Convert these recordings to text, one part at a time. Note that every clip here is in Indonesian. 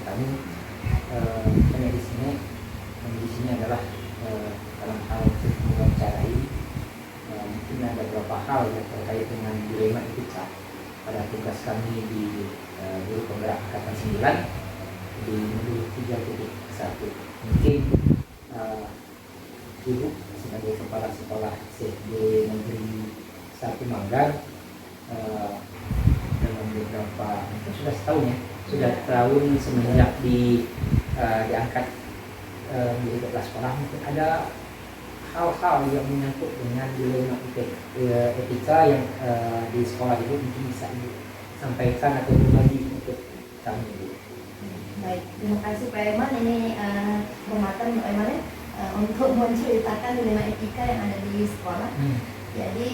kami hanya di sini adalah dalam hal untuk mewawancarai mungkin ada beberapa hal yang terkait dengan dilema etika pada tugas kami di Guru Penggerak Angkatan 9 di modul 3.1. Mungkin Ibu sebagai Kepala Sekolah SD Negeri 1 Manggar dalam beberapa sudah setahun ya, sudah tahun semenjak diangkat menjadi kepala sekolah, mungkin ada hal-hal yang menyangkut dengan dilema etika yang di sekolah Ibu mungkin bisa Ibu sampaikan atau berbagi untuk kami Ibu. Baik, terima kasih Pak Eman. Ini kehormatan Pak Eman ya, untuk menceritakan dilema etika yang ada di sekolah. Jadi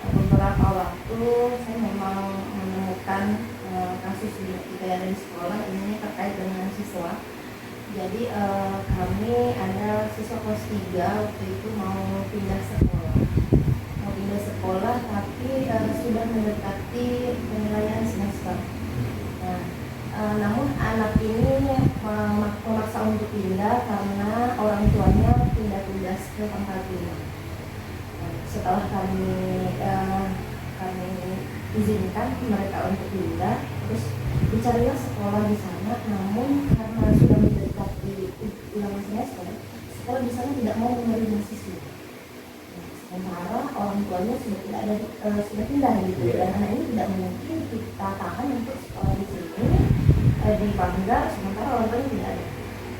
beberapa waktu saya memang menemukan kasus dilema etika yang ada di sekolah ini terkait dengan siswa. Jadi kami ada siswa kelas 3 waktu itu mau pindah sekolah tapi sudah mendekati penilaian semester. Namun anak ini memaksa untuk pindah karena orang tuanya pindah tugas ke Pangkal Pinang. Setelah kami izinkan mereka untuk pindah, terus dicarilah sekolah di sana. Namun karena sudah mendekati ulangan semester, sekolah di sana tidak mau menerima siswa. Sementara orang tuanya sudah tidak ada, sudah pindah gitu. Dan anak ini tidak mungkin kita tahan untuk sekolah di sini di Banggar, sementara orang tuanya tidak ada.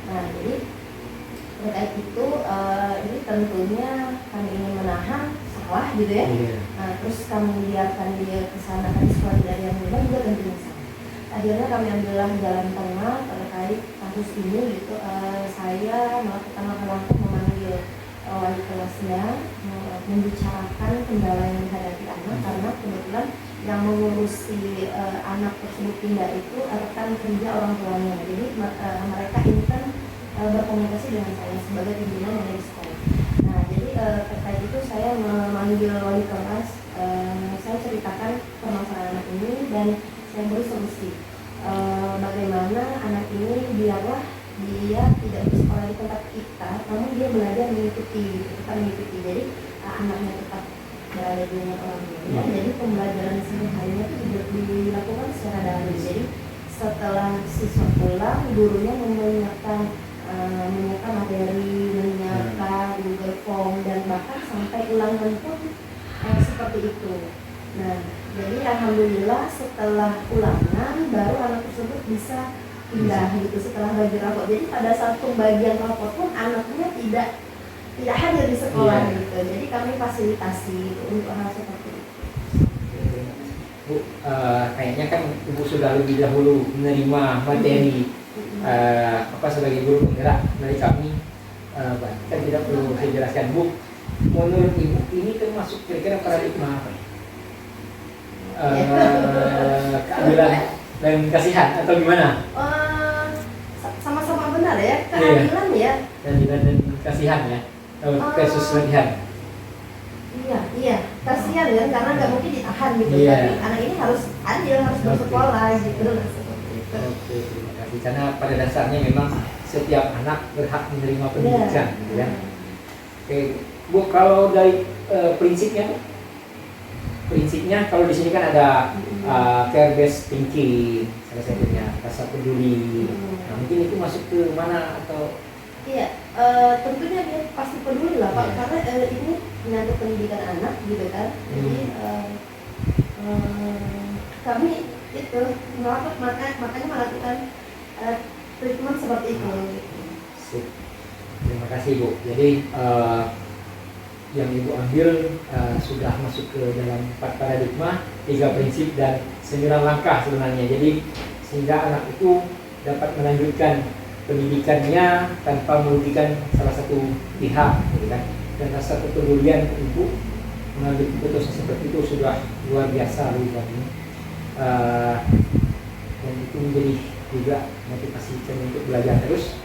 Nah, jadi terkait itu ini tentunya kami ingin menahan salah gitu ya. Terus kami biarkan dia ke sana, kan sekolah dari yang muda juga tentunya sama. Akhirnya kami ambillah jalan tengah terkait kasus ini gitu. Saya melakukan langkah-langkah memanggil wali kelasnya, membicarakan kendala yang dihadapi anak, karena kebetulan yang mengurusi anak tersebut pindah itu rekan kerja orang tuanya. Jadi mereka ini kan berkomunikasi dengan saya sebagai pimpinan yang ada di sekolah. Nah, jadi terkait itu saya memanggil wali kelas, saya ceritakan permasalahan anak ini dan saya beri solusi. Bagaimana anak ini biarlah dia tidak bersekolah di tempat kita, namun dia belajar mengikuti, jadi anaknya tetap berada di rumah orang tuanya. Jadi pembelajaran sehari-harinya itu dilakukan secara daring. Jadi setelah siswa pulang, gurunya menyiapkan materi, menyiapkan Google Form, dan bahkan sampai ulangan pun seperti itu. Nah, jadi alhamdulillah setelah ulangan baru anak tersebut bisa pindah gitu setelah bagi rapot. Jadi pada saat pembagian rapot pun anaknya tidak hadir di sekolah gitu. Jadi kami fasilitasi gitu untuk hal seperti itu. Bu, kayaknya kan Ibu sudah lebih dahulu menerima materi sebagai guru penggerak dari kami. Kan tidak perlu saya jelaskan. Bu, menurut Ibu ini termasuk kira-kira paradigma apa? Keadilan dan kasihan atau gimana? Sama-sama benar ya, keadilan ya. Keadilan dan kasihan ya. Kasus latihan. Iya, kasihan ya, karena nggak mungkin ditahan gitu. Tapi anak ini harus adil, harus bersekolah gitu. Oke, terima kasih. Karena pada dasarnya memang setiap anak berhak menerima pendidikan, gitu ya. Oke, Bu, kalau dari prinsipnya kalau di sini kan ada care based thinking, salah satunya rasa peduli. Nah, mungkin itu masuk ke mana atau? Iya, tentunya dia pasti peduli lah Pak, karena ini menyangkut pendidikan anak gitu kan. Jadi kami itu makanya melakukan treatment seperti itu. Sip. Terima kasih Bu. Jadi yang Ibu ambil sudah masuk ke dalam 4 paradigma, 3 prinsip dan 9 langkah sebenarnya. Jadi sehingga anak itu dapat melanjutkan pendidikannya tanpa merugikan salah satu pihak, gitu kan. Dan rasa kepedulian Ibu mengambil keputusan seperti itu sudah luar biasa Bu. Dan itu menjadi juga motivasi kami untuk belajar terus.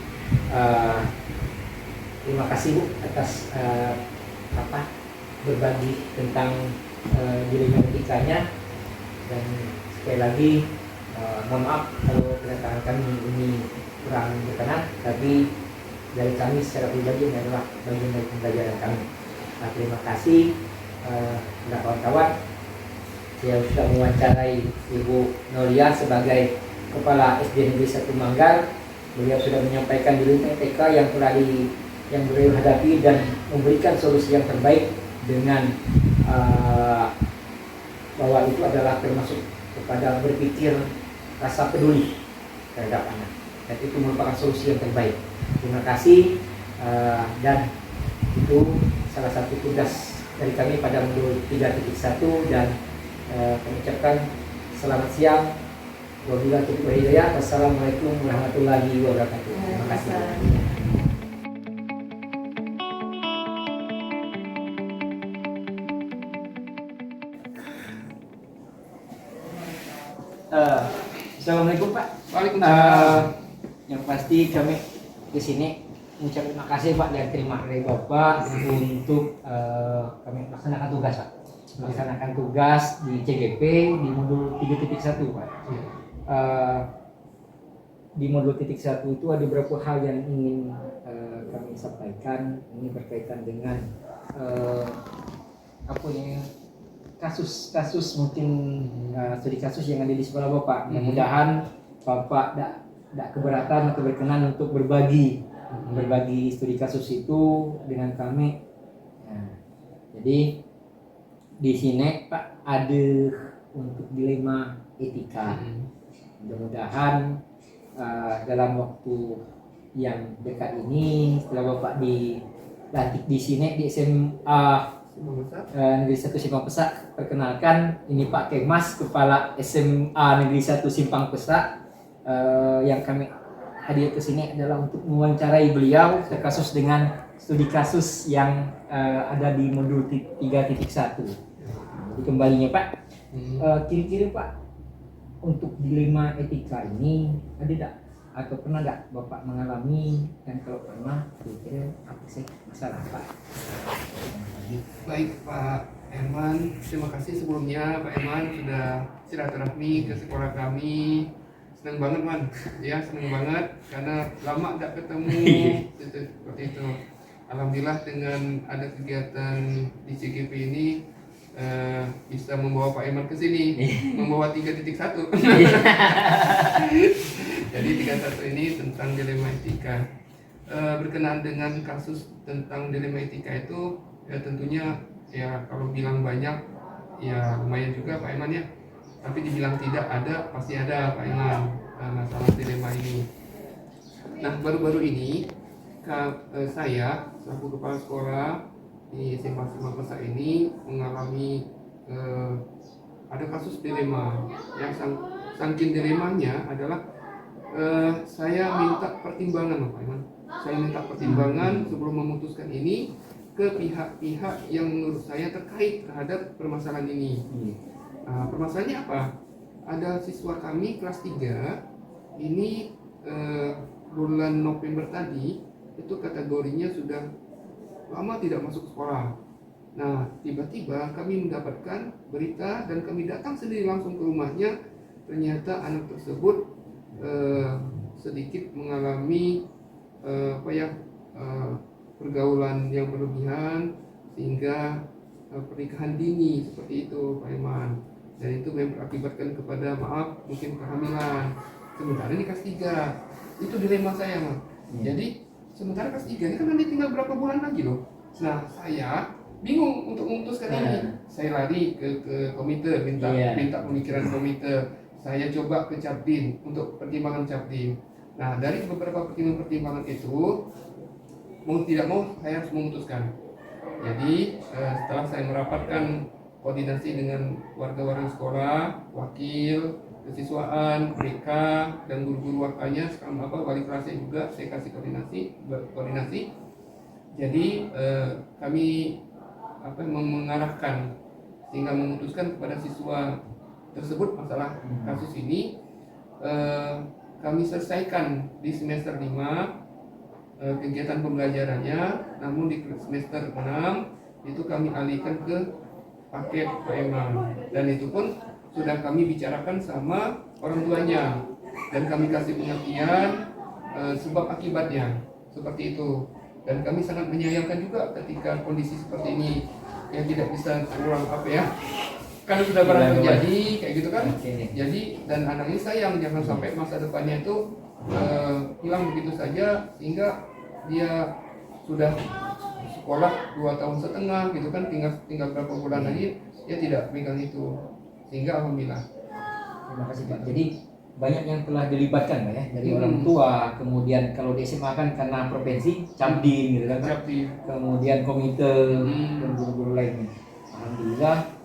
Terima kasih Bu atas berbagi tentang dilema etikanya, dan sekali lagi mohon maaf kalau kelihatan kami ini kurang berkenan, tapi dari kami secara pribadi ini adalah bagian dari pembelajaran kami. Nah, terima kasih kawan-kawan. Saya sudah mewawancarai Ibu Nolia sebagai Kepala SD Negeri 1 Manggar. Beliau sudah menyampaikan dilema TK yang beliau hadapi dan memberikan solusi yang terbaik dengan bahwa itu adalah termasuk kepada berpikir rasa peduli terhadap anak, dan itu merupakan solusi yang terbaik. Terima kasih, dan itu salah satu tugas dari kami pada modul 3.1, dan kami ucapkan selamat siang. Wabillahi taufiq wal hidayah. Wassalamualaikum warahmatullahi wabarakatuh. Terima kasih. Assalamualaikum Pak. Waalaikumsalam. Yang pasti kami di sini mengucapkan terima kasih Pak, dan terima dari Bapak untuk kami melaksanakan tugas Pak. Melaksanakan tugas di CGP di modul 3.1 Pak. Di modul 1.1 itu ada beberapa hal yang ingin kami sampaikan. Ini berkaitan dengan kasus mungkin studi kasus yang ada di sekolah Bapak. Mudah-mudahan Bapak tidak keberatan atau berkenan untuk berbagi studi kasus itu dengan kami. Nah, jadi di sini Pak ada untuk dilema etika. Mudah-mudahan dalam waktu yang dekat ini, setelah Bapak dilantik di sini di SMA Negeri 1 Simpang Pesak, perkenalkan ini Pak Kemas, Kepala SMA Negeri 1 Simpang Pesak. Yang kami hadir ke sini adalah untuk mewawancarai beliau terkasus dengan studi kasus yang ada di modul 3.1. Jadi kembalinya Pak, kira-kira Pak, untuk dilema etika ini ada tidak atau pernah tidak Bapak mengalami, dan kalau pernah kira-kira apa sih masalah Pak? Baik Pak Herman, terima kasih sebelumnya Pak Herman sudah silaturahmi ke sekolah kami. Senang banget Man, ya senang banget karena lama tidak ketemu. Seperti itu. Alhamdulillah dengan ada kegiatan di CGP ini bisa membawa Pak Herman ke sini, membawa 3.1. Jadi 3.1 ini tentang dilema etika. Berkenaan dengan kasus tentang dilema etika itu, ya tentunya ya kalau bilang banyak ya lumayan juga Pak Iman ya, tapi dibilang tidak ada pasti ada Pak Iman masalah dilema ini. Nah baru-baru ini saya selaku kepala sekolah di SMA Simpang Pesak ini mengalami ada kasus dilema yang saking dilemanya adalah saya minta pertimbangan Pak Iman. Saya minta pertimbangan sebelum memutuskan ini ke pihak-pihak yang menurut saya terkait terhadap permasalahan ini. Permasalahannya apa? Ada siswa kami kelas 3 ini bulan November tadi itu kategorinya sudah lama tidak masuk sekolah. Nah, tiba-tiba kami mendapatkan berita dan kami datang sendiri langsung ke rumahnya. Ternyata anak tersebut sedikit mengalami pergaulan yang berlebihan sehingga pernikahan dini seperti itu Pak Iman, dan itu mengakibatkan kepada mungkin kehamilan. Sementara ini kelas 3 itu dilema saya Mas. Jadi sementara kelas 3 ini kan nanti tinggal berapa bulan lagi loh. Nah saya bingung untuk memutuskan ini. Saya lari ke komite minta pemikiran komite. Saya coba ke Capdim untuk pertimbangan Capdim. Nah dari beberapa pertimbangan itu, mau tidak mau saya harus memutuskan. Jadi setelah saya merapatkan koordinasi dengan warga-warga sekolah, wakil, kesiswaan, BK, dan guru-guru wakilnya, sekarang wali kelasnya juga saya kasih koordinasi. Jadi kami mengarahkan sehingga memutuskan kepada siswa tersebut masalah kasus ini kami selesaikan di semester 5 kegiatan pembelajarannya, namun di semester 6 itu kami alihkan ke paket PMA, dan itu pun sudah kami bicarakan sama orang tuanya. dan kami kasih pengertian sebab akibatnya seperti itu. Dan kami sangat menyayangkan juga ketika kondisi seperti ini yang tidak bisa terulang karena sudah barang terjadi kayak gitu kan. Jadi dan anak ini sayang, jangan sampai masa depannya itu hilang begitu saja, sehingga dia sudah sekolah 2 tahun setengah gitu kan, tinggal berapa bulan lagi dia tidak pegang itu, sehingga alhamdulillah. Terima kasih Pak. Jadi banyak yang telah dilibatkan Pak ya, dari orang tua, kemudian kalau di SMA kan karena provinsi Cabdin gitu kan Pak. Kemudian komite dan guru-guru lainnya. Alhamdulillah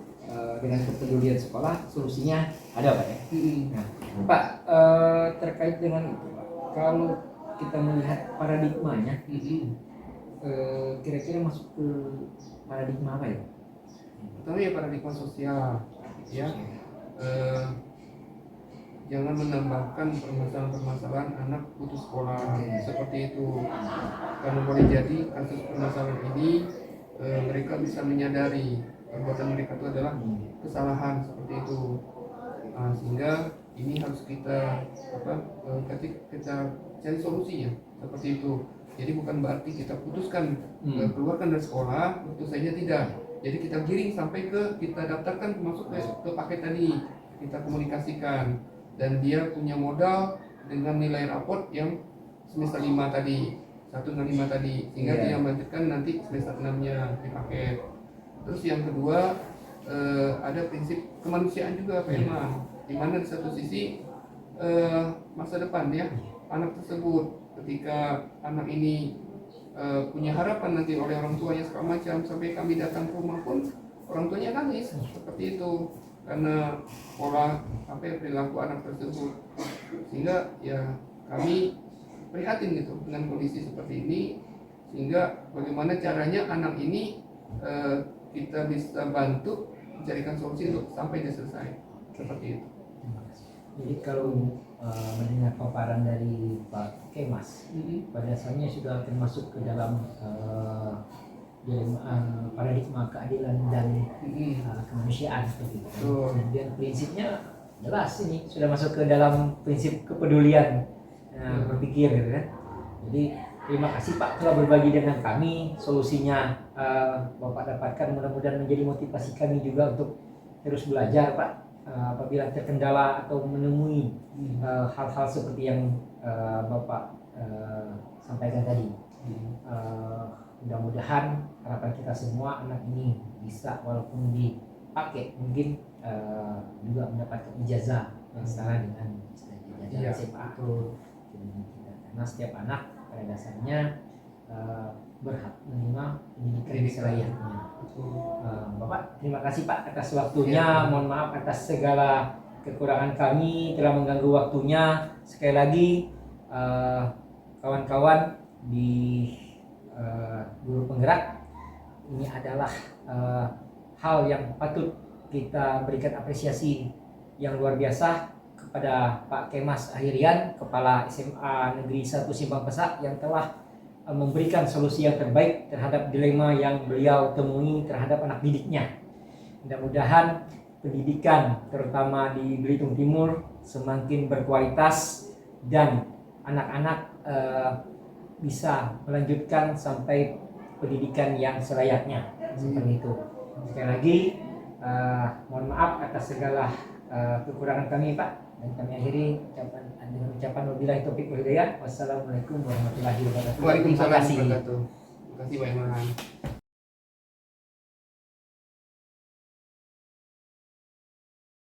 dengan kepedulian sekolah solusinya ada Pak ya. Nah, Pak terkait dengan itu Pak, kalau kita melihat paradigmanya, kira-kira masuk ke paradigma apa ya? Pertama ya paradigma sosial, ya. Jangan menambahkan permasalahan-permasalahan anak putus sekolah seperti itu, karena boleh jadi kasus permasalahan ini mereka bisa menyadari perbuatan mereka itu adalah kesalahan seperti itu, sehingga ini harus kita cari solusinya seperti itu. Jadi bukan berarti kita putuskan keluarkan dari sekolah, tentu saja tidak. Jadi kita giring sampai kita daftarkan masuk ke paket tadi, kita komunikasikan. Dan dia punya modal dengan nilai raport yang semester 5 tadi, 1 dengan 5 tadi, sehingga dia melanjutkan nanti semester 6-nya di paket. Terus yang kedua, ada prinsip kemanusiaan juga Pak Iman, di mana di satu sisi masa depan ya anak tersebut, ketika anak ini punya harapan nanti oleh orang tuanya segala macam, sampai kami datang ke rumah pun orang tuanya nangis seperti itu, karena pola perilaku anak tersebut, sehingga ya kami prihatin gitu dengan kondisi seperti ini, sehingga bagaimana caranya anak ini kita bisa bantu mencarikan solusi untuk sampai dia selesai seperti itu. Jadi kalau mendengar paparan dari Pak Kemas, pada dasarnya sudah termasuk ke dalam paradigma keadilan dan kemanusiaan seperti itu. Kemudian prinsipnya jelas, ini sudah masuk ke dalam prinsip kepedulian berpikir gitu kan. Jadi terima kasih Pak telah berbagi dengan kami solusinya. Bapak dapatkan, mudah-mudahan menjadi motivasi kami juga untuk terus belajar Pak, apabila terkendala atau menemui hal-hal seperti yang Bapak sampaikan tadi. Mudah-mudahan harapan kita semua anak ini bisa walaupun dipakai mungkin juga mendapatkan ijazah yang setara dengan ijazah SMA. Karena setiap anak pada dasarnya berhak menerima pendidikan selayaknya. Bapak terima kasih Pak atas waktunya. Mohon maaf atas segala kekurangan kami telah mengganggu waktunya. Sekali lagi kawan-kawan di guru penggerak, ini adalah hal yang patut kita berikan apresiasi yang luar biasa kepada Pak Kemas Ahirian, Kepala SMA Negeri 1 Simpang Pesak, yang telah memberikan solusi yang terbaik terhadap dilema yang beliau temui terhadap anak didiknya. Mudah-mudahan pendidikan terutama di Belitung Timur semakin berkualitas dan anak-anak bisa melanjutkan sampai pendidikan yang selayaknya seperti itu. Sekali lagi mohon maaf atas segala kekurangan kami Pak, dan kami akhiri dengan ucapan wabillahi taufiq wal hidayah. Wassalamualaikum warahmatullahi wabarakatuh. Waalaikumsalam warahmatullahi wabarakatuh. Terima kasih Pak Iman.